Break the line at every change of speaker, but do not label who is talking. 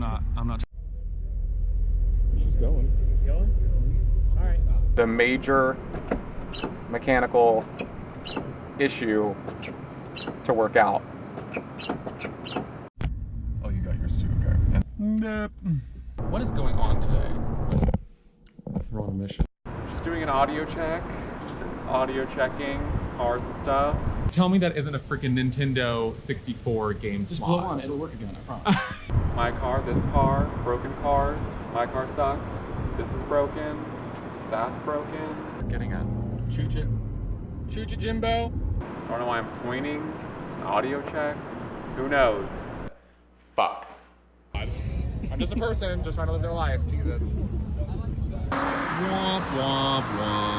I'm not.
She's going.
All right.
The major mechanical issue to work out.
Oh, you got yours too. Okay. What is going on today?
We're on a mission.
Just doing an audio check. Just audio checking cars and stuff.
Tell me that isn't a freaking Nintendo 64 game
Just
slot.
blow on it. It'll work again. I promise.
My car, this car, broken cars. My car sucks. This is broken. That's broken.
Getting a choo-choo Jimbo.
I don't know why I'm pointing. Just an audio check. Who knows? Fuck.
I'm just a person just trying to live their life. Jesus. Womp womp womp.